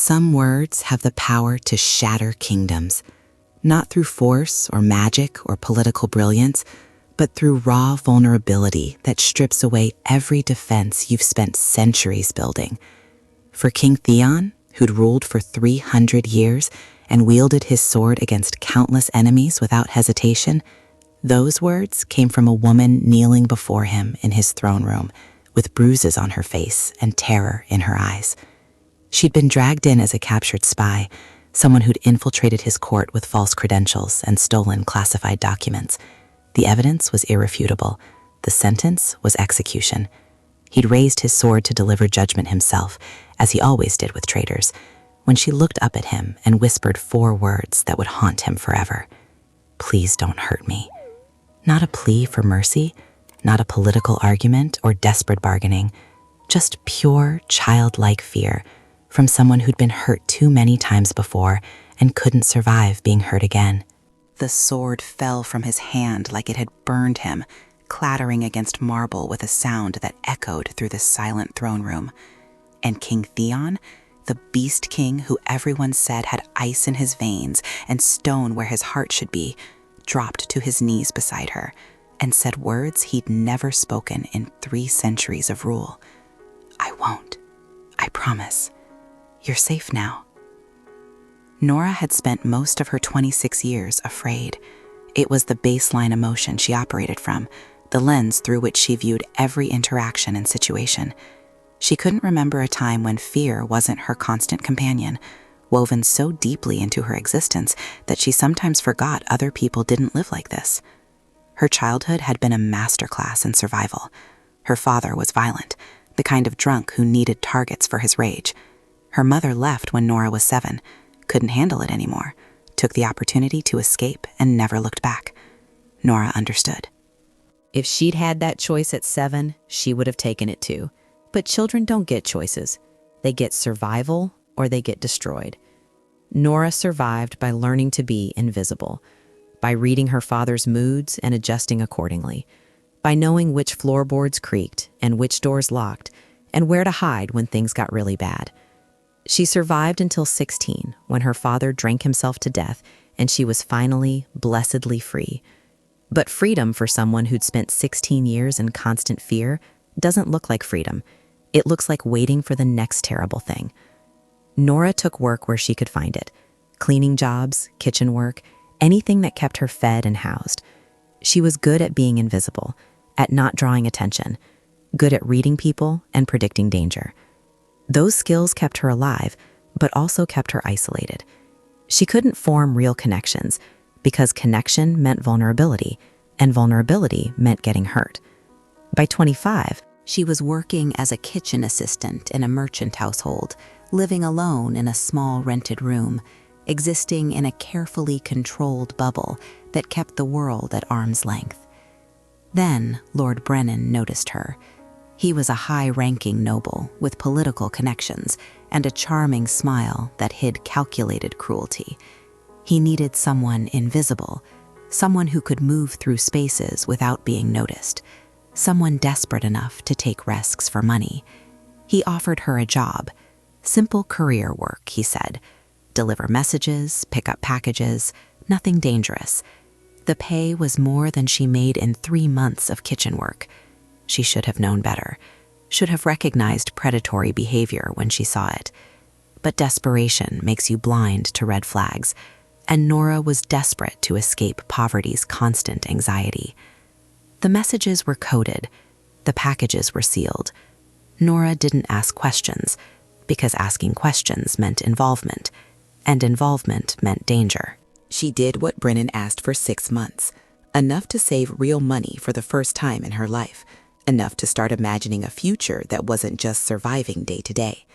Some words have the power to shatter kingdoms, not through force or magic or political brilliance, but through raw vulnerability that strips away every defense you've spent centuries building. For King Theon, who'd ruled for 300 years and wielded his sword against countless enemies without hesitation, those words came from a woman kneeling before him in his throne room, with bruises on her face and terror in her eyes. She'd been dragged in as a captured spy, someone who'd infiltrated his court with false credentials and stolen classified documents. The evidence was irrefutable. The sentence was execution. He'd raised his sword to deliver judgment himself, as he always did with traitors, when she looked up at him and whispered 4 words that would haunt him forever. "Please don't hurt me." Not a plea for mercy, not a political argument or desperate bargaining, just pure, childlike fear from someone who'd been hurt too many times before and couldn't survive being hurt again. The sword fell from his hand like it had burned him, clattering against marble with a sound that echoed through the silent throne room. And King Theon, the beast king who everyone said had ice in his veins and stone where his heart should be, dropped to his knees beside her and said words he'd never spoken in 3 centuries of rule. "I won't. I promise. You're safe now." Nora had spent most of her 26 years afraid. It was the baseline emotion she operated from, the lens through which she viewed every interaction and situation. She couldn't remember a time when fear wasn't her constant companion, woven so deeply into her existence that she sometimes forgot other people didn't live like this. Her childhood had been a masterclass in survival. Her father was violent, the kind of drunk who needed targets for his rage. Her mother left when Nora was 7, couldn't handle it anymore, took the opportunity to escape and never looked back. Nora understood. If she'd had that choice at 7, she would have taken it too. But children don't get choices. They get survival or they get destroyed. Nora survived by learning to be invisible, by reading her father's moods and adjusting accordingly, by knowing which floorboards creaked and which doors locked, and where to hide when things got really bad. She survived until 16, when her father drank himself to death and she was finally, blessedly free. But freedom for someone who'd spent 16 years in constant fear doesn't look like freedom. It looks like waiting for the next terrible thing. Nora took work where she could find it. Cleaning jobs, kitchen work, anything that kept her fed and housed. She was good at being invisible, at not drawing attention, good at reading people and predicting danger. Those skills kept her alive, but also kept her isolated. She couldn't form real connections because connection meant vulnerability, and vulnerability meant getting hurt. By 25, she was working as a kitchen assistant in a merchant household, living alone in a small rented room, existing in a carefully controlled bubble that kept the world at arm's length. Then Lord Brennan noticed her. He was a high-ranking noble with political connections and a charming smile that hid calculated cruelty. He needed someone invisible, someone who could move through spaces without being noticed, someone desperate enough to take risks for money. He offered her a job, simple career work, he said. Deliver messages, pick up packages, nothing dangerous. The pay was more than she made in 3 months of kitchen work. She should have known better, should have recognized predatory behavior when she saw it. But desperation makes you blind to red flags, and Nora was desperate to escape poverty's constant anxiety. The messages were coded. The packages were sealed. Nora didn't ask questions, because asking questions meant involvement, and involvement meant danger. She did what Brennan asked for 6 months, enough to save real money for the first time in her life, enough to start imagining a future that wasn't just surviving day to day.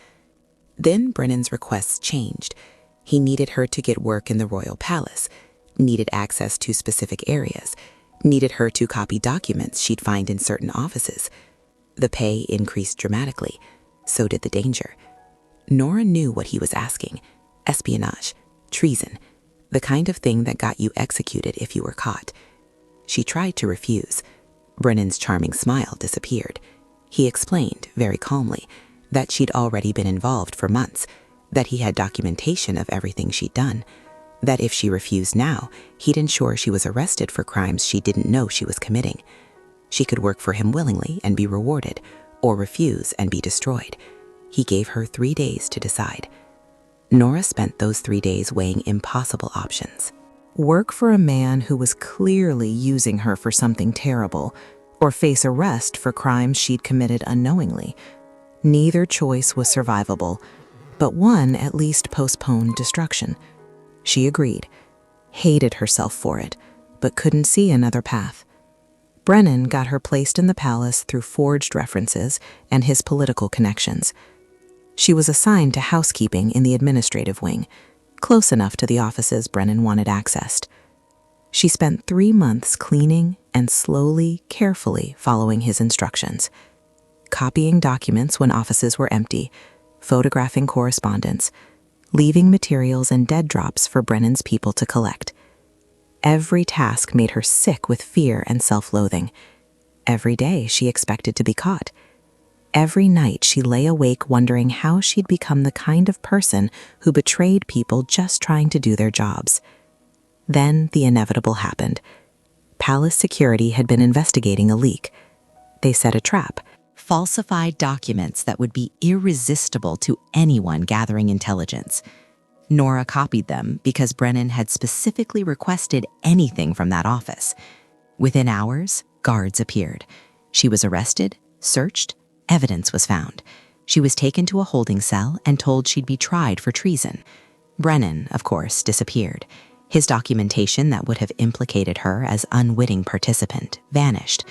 Then Brennan's requests changed. He needed her to get work in the royal palace, needed access to specific areas, needed her to copy documents she'd find in certain offices. The pay increased dramatically. So did the danger. Nora knew what he was asking: espionage, treason, the kind of thing that got you executed if you were caught. She tried to refuse. Brennan's charming smile disappeared. He explained, very calmly, that she'd already been involved for months, that he had documentation of everything she'd done, that if she refused now, he'd ensure she was arrested for crimes she didn't know she was committing. She could work for him willingly and be rewarded, or refuse and be destroyed. He gave her 3 days to decide. Nora spent those 3 days weighing impossible options. Work for a man who was clearly using her for something terrible, or face arrest for crimes she'd committed unknowingly. Neither choice was survivable, but one at least postponed destruction. She agreed, hated herself for it, but couldn't see another path. Brennan got her placed in the palace through forged references and his political connections. She was assigned to housekeeping in the administrative wing, close enough to the offices Brennan wanted accessed. She spent 3 months cleaning and slowly, carefully following his instructions, copying documents when offices were empty, photographing correspondence, leaving materials and dead drops for Brennan's people to collect. Every task made her sick with fear and self-loathing. Every day she expected to be caught. Every night she lay awake wondering how she'd become the kind of person who betrayed people just trying to do their jobs. Then the inevitable happened. Palace security had been investigating a leak. They set a trap. Falsified documents that would be irresistible to anyone gathering intelligence. Nora copied them because Brennan had specifically requested anything from that office. Within hours, guards appeared. She was arrested, searched, evidence was found. She was taken to a holding cell and told she'd be tried for treason. Brennan, of course, disappeared. His documentation that would have implicated her as unwitting participant vanished.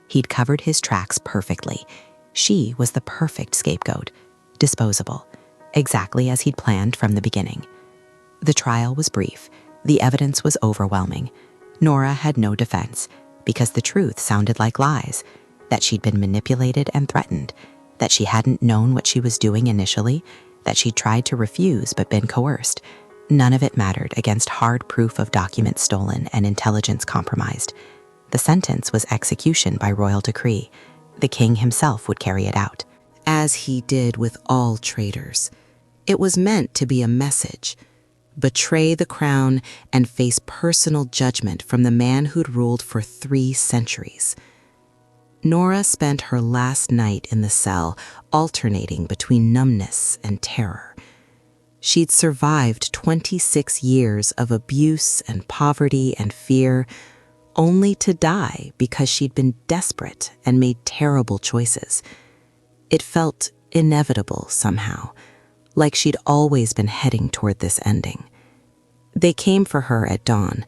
He'd covered his tracks perfectly. She was the perfect scapegoat, disposable, exactly as he'd planned from the beginning. The trial was brief. The evidence was overwhelming. Nora had no defense, because the truth sounded like lies, that she'd been manipulated and threatened, that she hadn't known what she was doing initially, that she'd tried to refuse but been coerced. None of it mattered against hard proof of documents stolen and intelligence compromised. The sentence was execution by royal decree. The king himself would carry it out. As he did with all traitors. It was meant to be a message. Betray the crown and face personal judgment from the man who'd ruled for 3 centuries. Nora spent her last night in the cell, alternating between numbness and terror. She'd survived 26 years of abuse and poverty and fear, only to die because she'd been desperate and made terrible choices. It felt inevitable somehow, like she'd always been heading toward this ending. They came for her at dawn,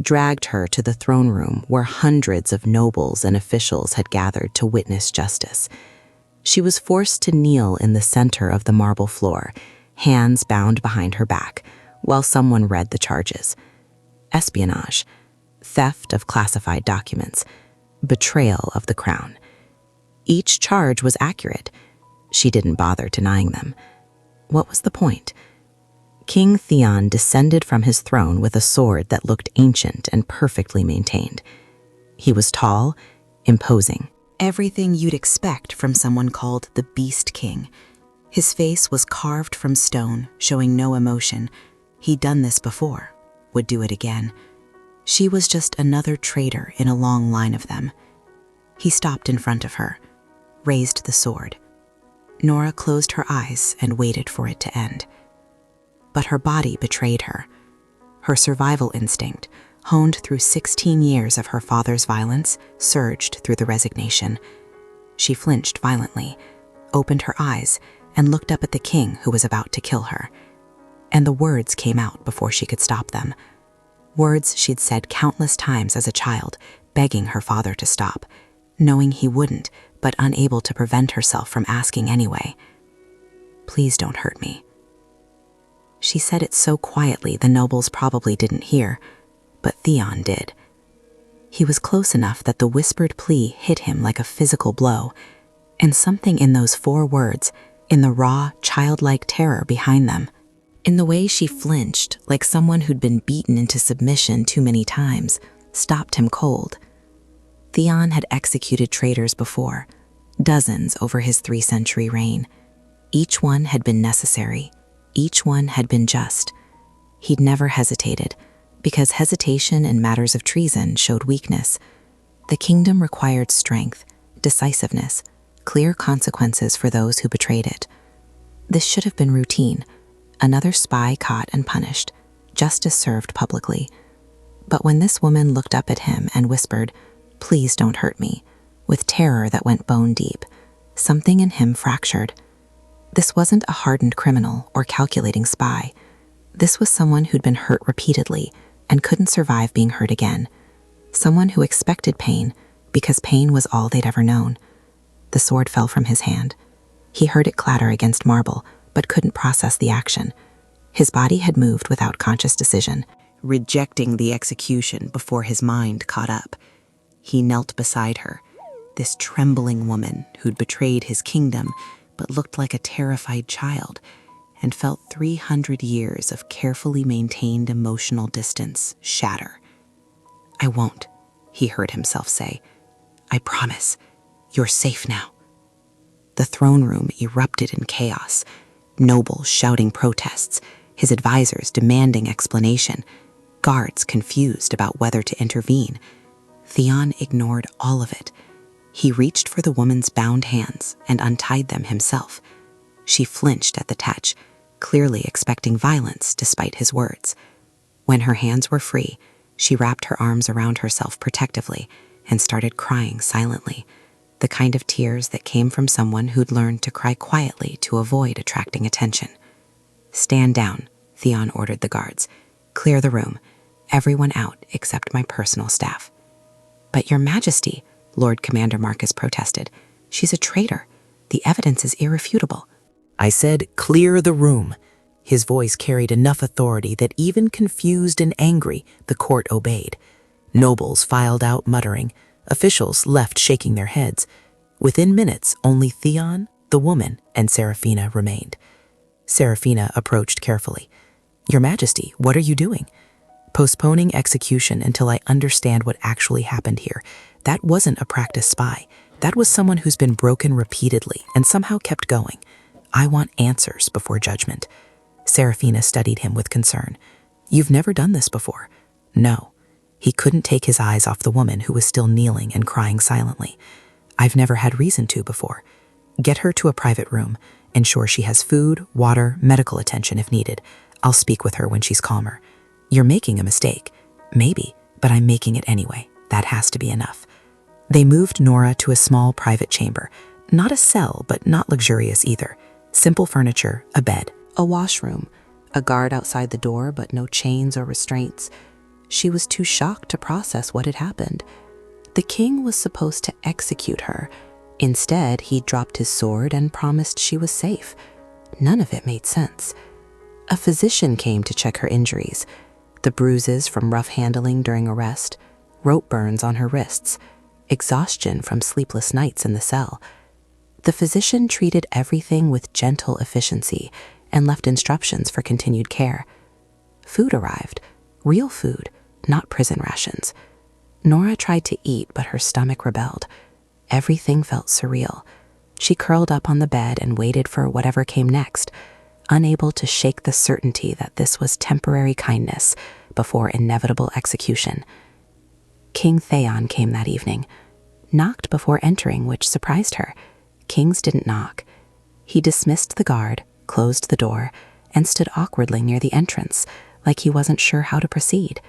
dragged her to the throne room where hundreds of nobles and officials had gathered to witness justice. She was forced to kneel in the center of the marble floor, hands bound behind her back, while someone read the charges. Espionage, theft of classified documents, betrayal of the crown. Each charge was accurate. She didn't bother denying them. What was the point? King Theon descended from his throne with a sword that looked ancient and perfectly maintained. He was tall, imposing, everything you'd expect from someone called the Beast King. His face was carved from stone, showing no emotion. He'd done this before, would do it again. She was just another traitor in a long line of them. He stopped in front of her, raised the sword. Nora closed her eyes and waited for it to end. But her body betrayed her. Her survival instinct, honed through 16 years of her father's violence, surged through the resignation. She flinched violently, opened her eyes, and looked up at the king who was about to kill her. And the words came out before she could stop them. Words she'd said countless times as a child, begging her father to stop, knowing he wouldn't, but unable to prevent herself from asking anyway. "Please don't hurt me." She said it so quietly the nobles probably didn't hear, but Theon did. He was close enough that the whispered plea hit him like a physical blow, and something in those 4 words, in the raw, childlike terror behind them, in the way she flinched like someone who'd been beaten into submission too many times, stopped him cold. Theon had executed traitors before, dozens over his 3-century reign. Each one had been necessary, Each one had been just. He'd never hesitated, because hesitation in matters of treason showed weakness. The kingdom required strength, decisiveness, clear consequences for those who betrayed it. This should have been routine. Another spy caught and punished, justice served publicly. But when this woman looked up at him and whispered, "Please don't hurt me," with terror that went bone deep, something in him fractured. This wasn't a hardened criminal or calculating spy. This was someone who'd been hurt repeatedly and couldn't survive being hurt again. Someone who expected pain because pain was all they'd ever known. The sword fell from his hand. He heard it clatter against marble, but couldn't process the action. His body had moved without conscious decision, rejecting the execution before his mind caught up. He knelt beside her, this trembling woman who'd betrayed his kingdom but looked like a terrified child, and felt 300 years of carefully maintained emotional distance shatter. "I won't," he heard himself say. "I promise. You're safe now." The throne room erupted in chaos, nobles shouting protests, his advisors demanding explanation, guards confused about whether to intervene. Theon ignored all of it. He reached for the woman's bound hands and untied them himself. She flinched at the touch, clearly expecting violence despite his words. When her hands were free, she wrapped her arms around herself protectively and started crying silently, the kind of tears that came from someone who'd learned to cry quietly to avoid attracting attention. "Stand down," Theon ordered the guards. "Clear the room. Everyone out except my personal staff." "But Your Majesty," Lord Commander Marcus protested, "she's a traitor. The evidence is irrefutable." "I said, clear the room." His voice carried enough authority that even confused and angry, the court obeyed. Nobles filed out muttering. Officials left shaking their heads. Within minutes, only Theon, the woman, and Seraphina remained. Seraphina approached carefully. "Your Majesty, what are you doing?" "Postponing execution until I understand what actually happened here. That wasn't a practiced spy. That was someone who's been broken repeatedly and somehow kept going. I want answers before judgment." Seraphina studied him with concern. "You've never done this before." "No." He couldn't take his eyes off the woman who was still kneeling and crying silently. "I've never had reason to before. Get her to a private room. Ensure she has food, water, medical attention if needed. I'll speak with her when she's calmer." "You're making a mistake." "Maybe, but I'm making it anyway. That has to be enough." They moved Nora to a small private chamber. Not a cell, but not luxurious either. Simple furniture, a bed, a washroom, a guard outside the door, but no chains or restraints. She was too shocked to process what had happened. The king was supposed to execute her. Instead, he dropped his sword and promised she was safe. None of it made sense. A physician came to check her injuries, the bruises from rough handling during arrest, rope burns on her wrists, exhaustion from sleepless nights in the cell. The physician treated everything with gentle efficiency and left instructions for continued care. Food arrived, real food, not prison rations. Nora tried to eat, but her stomach rebelled. Everything felt surreal. She curled up on the bed and waited for whatever came next, unable to shake the certainty that this was temporary kindness before inevitable execution. King Theon came that evening, knocked before entering, which surprised her. Kings didn't knock. He dismissed the guard, closed the door, and stood awkwardly near the entrance, like he wasn't sure how to proceed.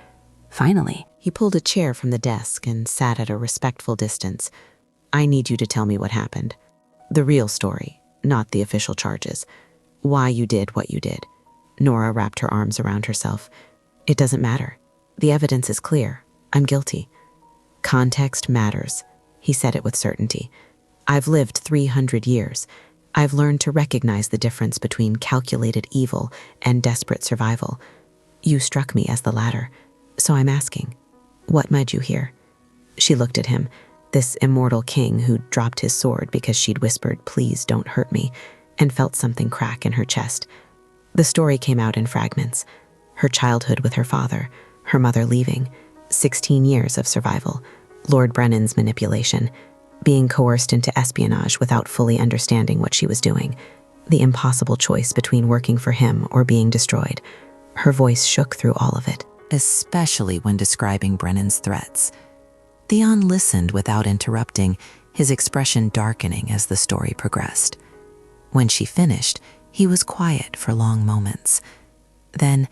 Finally, He pulled a chair from the desk and sat at a respectful distance. "I need you to tell me what happened. The real story, not the official charges. Why you did what you did." Nora wrapped her arms around herself. "It doesn't matter. The evidence is clear. I'm guilty." "Context matters." He said it with certainty. "I've lived 300 years. I've learned to recognize the difference between calculated evil and desperate survival. You struck me as the latter, so I'm asking, what made you here?" She looked at him, this immortal king who'd dropped his sword because she'd whispered, "Please don't hurt me," and felt something crack in her chest. The story came out in fragments. Her childhood with her father, her mother leaving, 16 years of survival, Lord Brennan's manipulation, being coerced into espionage without fully understanding what she was doing, the impossible choice between working for him or being destroyed. Her voice shook through all of it. Especially when describing Brennan's threats. Theon listened without interrupting, his expression darkening as the story progressed. When she finished, he was quiet for long moments. Then,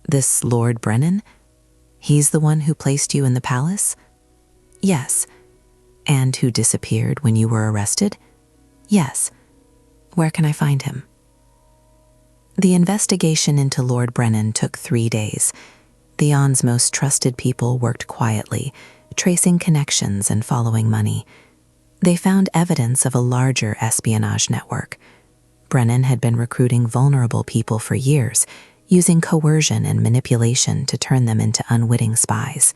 "This Lord Brennan? He's the one who placed you in the palace?" "Yes." "And who disappeared when you were arrested?" "Yes." "Where can I find him?" The investigation into Lord Brennan took 3 days. Theon's most trusted people worked quietly, tracing connections and following money. They found evidence of a larger espionage network. Brennan had been recruiting vulnerable people for years, using coercion and manipulation to turn them into unwitting spies.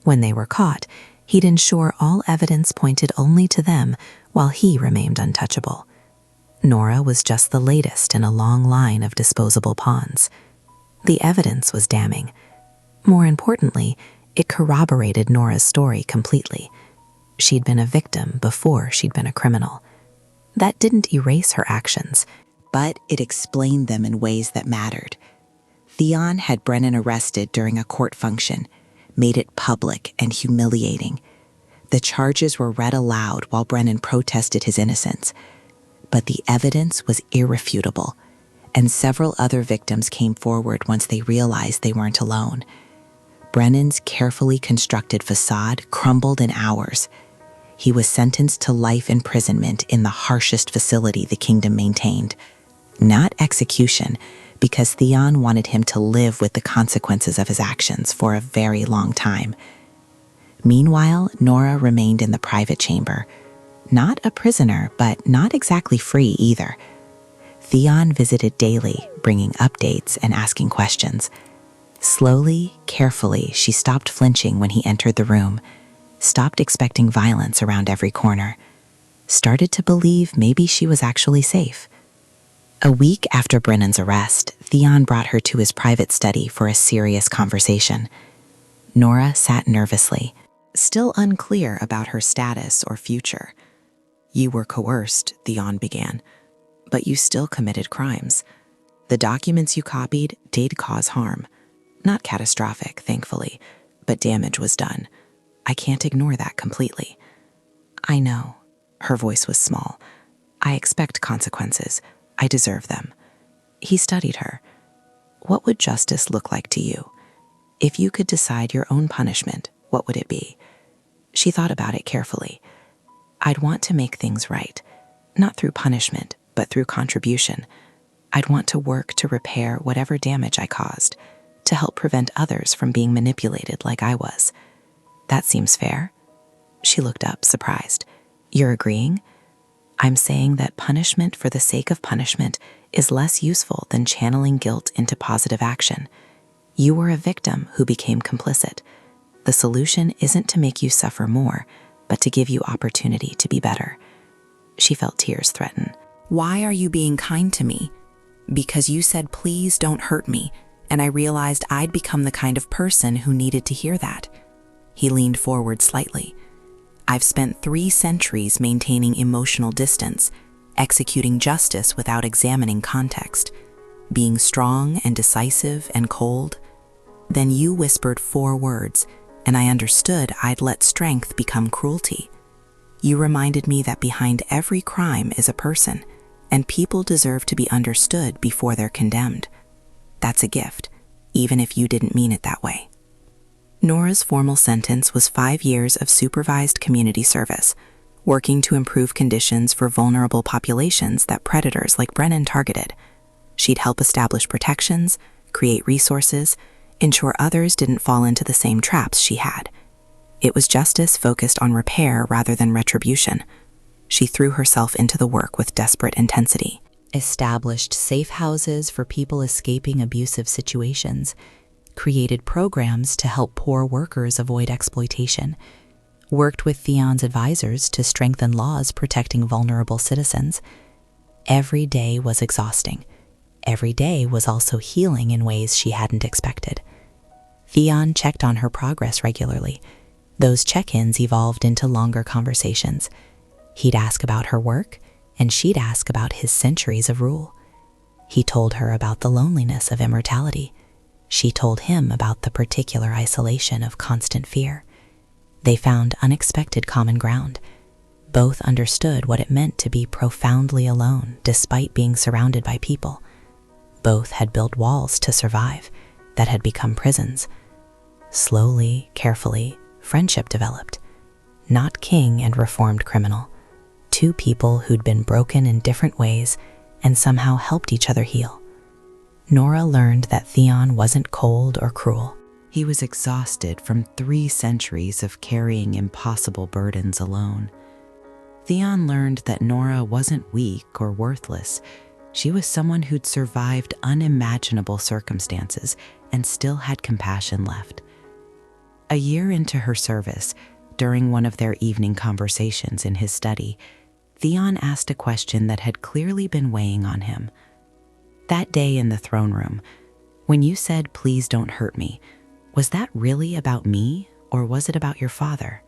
When they were caught, he'd ensure all evidence pointed only to them, while he remained untouchable. Nora was just the latest in a long line of disposable pawns. The evidence was damning. More importantly, it corroborated Nora's story completely. She'd been a victim before she'd been a criminal. That didn't erase her actions, but it explained them in ways that mattered. Theon had Brennan arrested during a court function, made it public and humiliating. The charges were read aloud while Brennan protested his innocence. But the evidence was irrefutable, and several other victims came forward once they realized they weren't alone. Brennan's carefully constructed facade crumbled in hours. He was sentenced to life imprisonment in the harshest facility the kingdom maintained. Not execution, because Theon wanted him to live with the consequences of his actions for a very long time. Meanwhile, Nora remained in the private chamber. Not a prisoner, but not exactly free either. Theon visited daily, bringing updates and asking questions. Slowly, carefully, she stopped flinching when he entered the room, stopped expecting violence around every corner, started to believe maybe she was actually safe. A week after Brennan's arrest, Theon brought her to his private study for a serious conversation. Nora sat nervously, still unclear about her status or future. "You were coerced," Theon began, "but you still committed crimes. The documents you copied did cause harm. Not catastrophic, thankfully, but damage was done. I can't ignore that completely." "I know." Her voice was small. "I expect consequences. I deserve them." He studied her. "What would justice look like to you? If you could decide your own punishment, what would it be?" She thought about it carefully. "I'd want to make things right, not through punishment, but through contribution. I'd want to work to repair whatever damage I caused, to help prevent others from being manipulated like I was. That seems fair?" She looked up, surprised. "You're agreeing?" "I'm saying that punishment for the sake of punishment is less useful than channeling guilt into positive action. You were a victim who became complicit. The solution isn't to make you suffer more, but to give you opportunity to be better." She felt tears threaten. "Why are you being kind to me?" "Because you said please don't hurt me, and I realized I'd become the kind of person who needed to hear that." He leaned forward slightly. "I've spent 3 centuries maintaining emotional distance, executing justice without examining context, being strong and decisive and cold. Then you whispered 4 words, and I understood I'd let strength become cruelty. You reminded me that behind every crime is a person, and people deserve to be understood before they're condemned. That's a gift, even if you didn't mean it that way." Nora's formal sentence was 5 years of supervised community service, working to improve conditions for vulnerable populations that predators like Brennan targeted. She'd help establish protections, create resources, ensure others didn't fall into the same traps she had. It was justice focused on repair rather than retribution. She threw herself into the work with desperate intensity. Established safe houses for people escaping abusive situations, created programs to help poor workers avoid exploitation, worked with Theon's advisors to strengthen laws protecting vulnerable citizens. Every day was exhausting. Every day was also healing in ways she hadn't expected. Theon checked on her progress regularly. Those check-ins evolved into longer conversations. He'd ask about her work, and she'd ask about his centuries of rule. He told her about the loneliness of immortality. She told him about the particular isolation of constant fear. They found unexpected common ground. Both understood what it meant to be profoundly alone despite being surrounded by people. Both had built walls to survive that had become prisons. Slowly, carefully, friendship developed. Not king and reformed criminal. Two people who'd been broken in different ways and somehow helped each other heal. Nora learned that Theon wasn't cold or cruel. He was exhausted from 3 centuries of carrying impossible burdens alone. Theon learned that Nora wasn't weak or worthless. She was someone who'd survived unimaginable circumstances and still had compassion left. A year into her service, during one of their evening conversations in his study, Theon asked a question that had clearly been weighing on him. That day in the throne room, when you said, "Please don't hurt me," was that really about me, or was it about your father?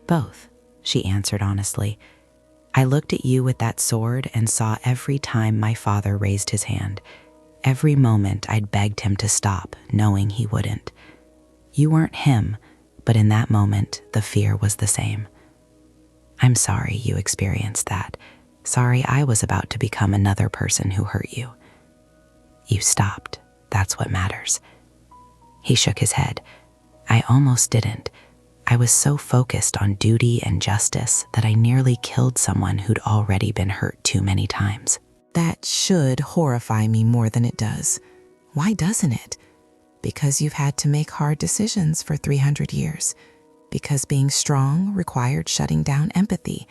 Both, she answered honestly. I looked at you with that sword and saw every time my father raised his hand. Every moment I'd begged him to stop, knowing he wouldn't. You weren't him, but in that moment, the fear was the same. I'm sorry you experienced that. Sorry I was about to become another person who hurt you. You stopped. That's what matters. He shook his head. I almost didn't. I was so focused on duty and justice that I nearly killed someone who'd already been hurt too many times. That should horrify me more than it does. Why doesn't it? Because you've had to make hard decisions for 300 years. Because being strong required shutting down empathy.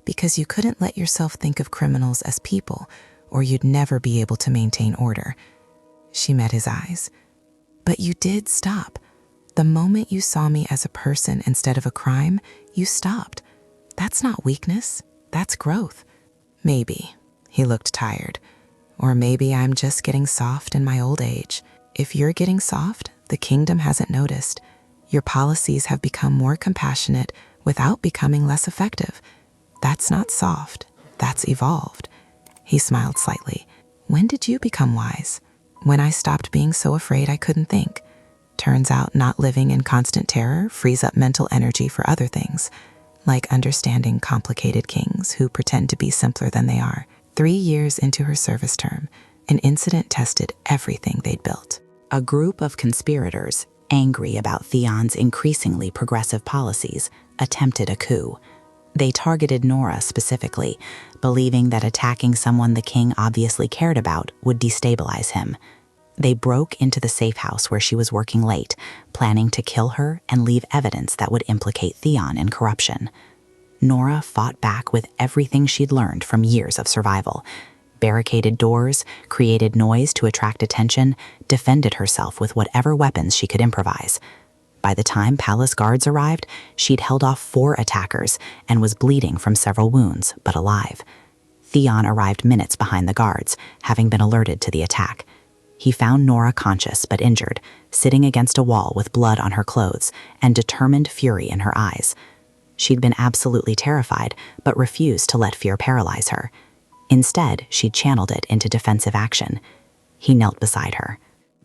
Because you couldn't let yourself think of criminals as people, or you'd never be able to maintain order. She met his eyes. But you did stop. The moment you saw me as a person instead of a crime, you stopped. That's not weakness. That's growth. Maybe. He looked tired. Or maybe I'm just getting soft in my old age. If you're getting soft, the kingdom hasn't noticed. Your policies have become more compassionate without becoming less effective. That's not soft. That's evolved. He smiled slightly. When did you become wise? When I stopped being so afraid I couldn't think. Turns out not living in constant terror frees up mental energy for other things, like understanding complicated kings who pretend to be simpler than they are. 3 years into her service term, an incident tested everything they'd built. A group of conspirators, angry about Theon's increasingly progressive policies, attempted a coup. They targeted Nora specifically, believing that attacking someone the king obviously cared about would destabilize him. They broke into the safe house where she was working late, planning to kill her and leave evidence that would implicate Theon in corruption. Nora fought back with everything she'd learned from years of survival. Barricaded doors, created noise to attract attention, defended herself with whatever weapons she could improvise. By the time palace guards arrived, she'd held off 4 attackers and was bleeding from several wounds, but alive. Theon arrived minutes behind the guards, having been alerted to the attack. He found Nora conscious but injured, sitting against a wall with blood on her clothes and determined fury in her eyes. She'd been absolutely terrified, but refused to let fear paralyze her. Instead, she'd channeled it into defensive action. He knelt beside her,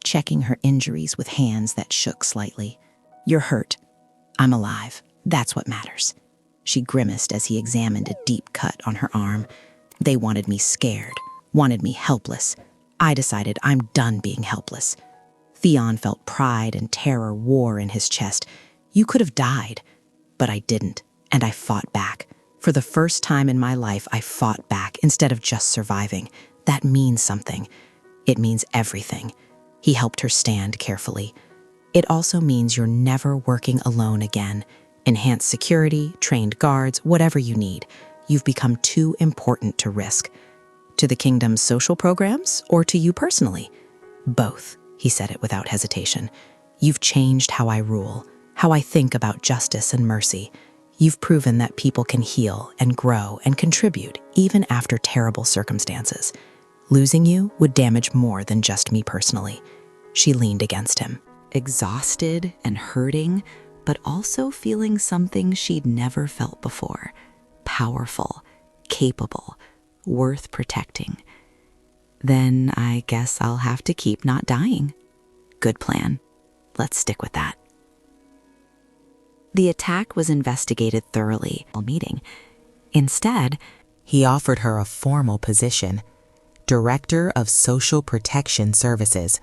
checking her injuries with hands that shook slightly. You're hurt. I'm alive. That's what matters. She grimaced as he examined a deep cut on her arm. They wanted me scared, wanted me helpless. I decided I'm done being helpless. Theon felt pride and terror war in his chest. You could have died, but I didn't, and I fought back. For the first time in my life, I fought back instead of just surviving. That means something. It means everything. He helped her stand carefully. It also means you're never working alone again. Enhanced security, trained guards, whatever you need. You've become too important to risk. To the kingdom's social programs, or to you personally? Both, he said it without hesitation. You've changed how I rule, how I think about justice and mercy. You've proven that people can heal and grow and contribute even after terrible circumstances. Losing you would damage more than just me personally. She leaned against him, exhausted and hurting, but also feeling something she'd never felt before. Powerful, capable, worth protecting. Then I guess I'll have to keep not dying. Good plan. Let's stick with that. The attack was investigated thoroughly at the meeting. Instead, He offered her a formal position, Director of Social Protection Services,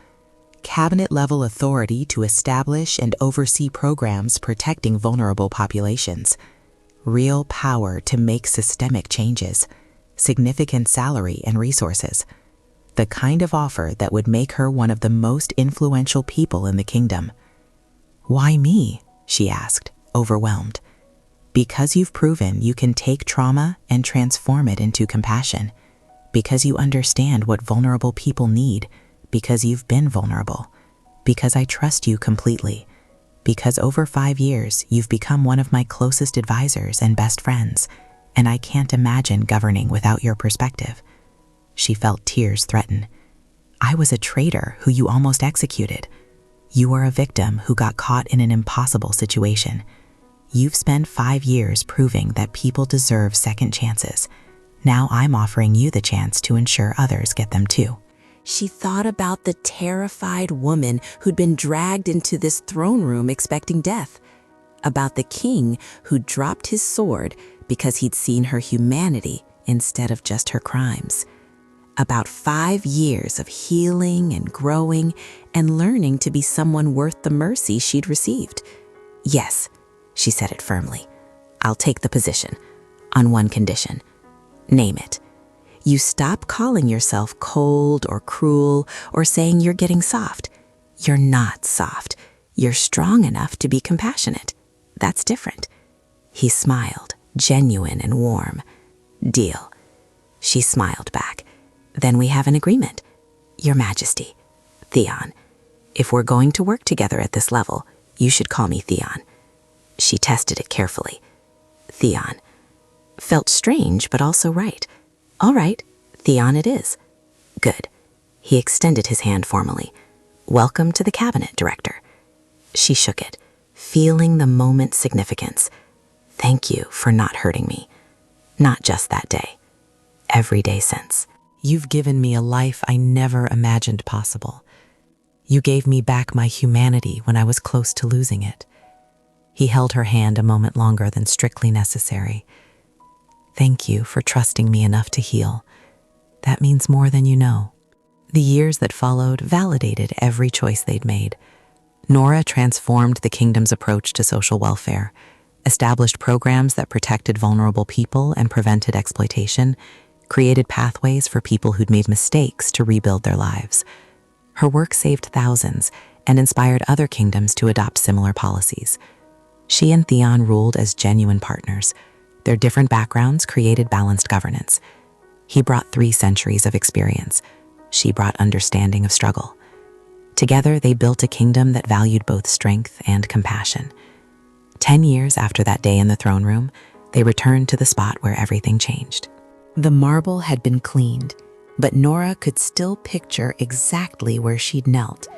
cabinet-level authority to establish and oversee programs protecting vulnerable populations, real power to make systemic changes, significant salary and resources, the kind of offer that would make her one of the most influential people in the kingdom. "Why me?" she asked, overwhelmed. "Because you've proven you can take trauma and transform it into compassion. Because you understand what vulnerable people need. Because you've been vulnerable. Because I trust you completely. Because over 5 years, you've become one of my closest advisors and best friends, and I can't imagine governing without your perspective." She felt tears threaten. "I was a traitor who you almost executed. You are a victim who got caught in an impossible situation. You've spent 5 years proving that people deserve second chances. Now I'm offering you the chance to ensure others get them too." She thought about the terrified woman who'd been dragged into this throne room expecting death, about the king who dropped his sword because he'd seen her humanity instead of just her crimes, about 5 years of healing and growing and learning to be someone worth the mercy she'd received. "Yes," she said it firmly, "I'll take the position, on one condition. Name it. You stop calling yourself cold or cruel or saying you're getting soft. You're not soft. You're strong enough to be compassionate. That's different." He smiled, genuine and warm. "Deal." She smiled back. "Then we have an agreement. Your Majesty, Theon. If we're going to work together at this level, you should call me Theon." She tested it carefully. Theon. Felt strange, but also right. "All right, Theon it is." "Good." He extended his hand formally. "Welcome to the cabinet, Director." She shook it, feeling the moment's significance. "Thank you for not hurting me. Not just that day. Every day since. You've given me a life I never imagined possible. You gave me back my humanity when I was close to losing it." He held her hand a moment longer than strictly necessary. "Thank you for trusting me enough to heal. That means more than you know." The years that followed validated every choice they'd made. Nora transformed the kingdom's approach to social welfare, established programs that protected vulnerable people and prevented exploitation, created pathways for people who'd made mistakes to rebuild their lives. Her work saved thousands and inspired other kingdoms to adopt similar policies. She and Theon ruled as genuine partners. Their different backgrounds created balanced governance. He brought 3 centuries of experience. She brought understanding of struggle. Together, they built a kingdom that valued both strength and compassion. 10 years after that day in the throne room, they returned to the spot where everything changed. The marble had been cleaned, but Nora could still picture exactly where she'd knelt,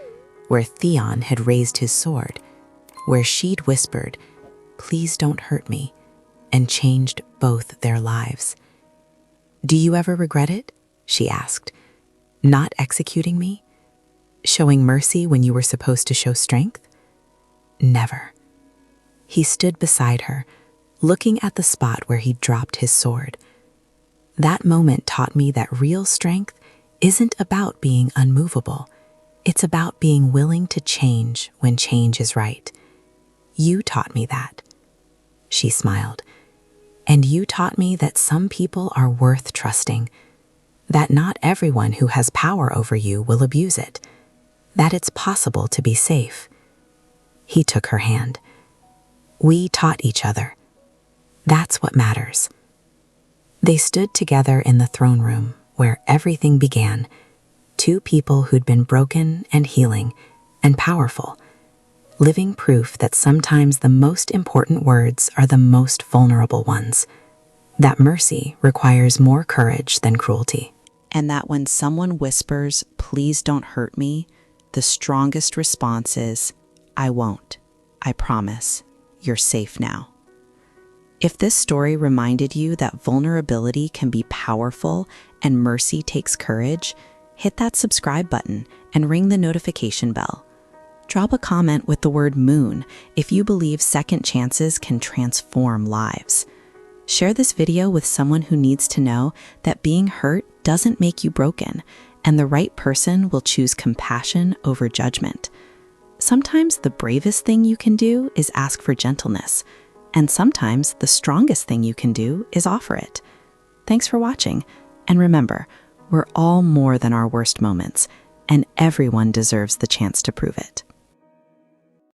where Theon had raised his sword, where she'd whispered, "Please don't hurt me," and changed both their lives. "Do you ever regret it?" she asked. "Not executing me? Showing mercy when you were supposed to show strength?" "Never." He stood beside her, looking at the spot where he'd dropped his sword. "That moment taught me that real strength isn't about being unmovable. It's about being willing to change when change is right. You taught me that." She smiled. "And you taught me that some people are worth trusting, that not everyone who has power over you will abuse it, that it's possible to be safe." He took her hand. "We taught each other. That's what matters." They stood together in the throne room where everything began, 2 people who'd been broken and healing and powerful, living proof that sometimes the most important words are the most vulnerable ones, that mercy requires more courage than cruelty. And that when someone whispers, "Please don't hurt me," the strongest response is, "I won't. I promise. You're safe now." If this story reminded you that vulnerability can be powerful and mercy takes courage, hit that subscribe button and ring the notification bell. Drop a comment with the word moon if you believe second chances can transform lives. Share this video with someone who needs to know that being hurt doesn't make you broken, and the right person will choose compassion over judgment. Sometimes the bravest thing you can do is ask for gentleness, and sometimes the strongest thing you can do is offer it. Thanks for watching, and remember, we're all more than our worst moments, and everyone deserves the chance to prove it.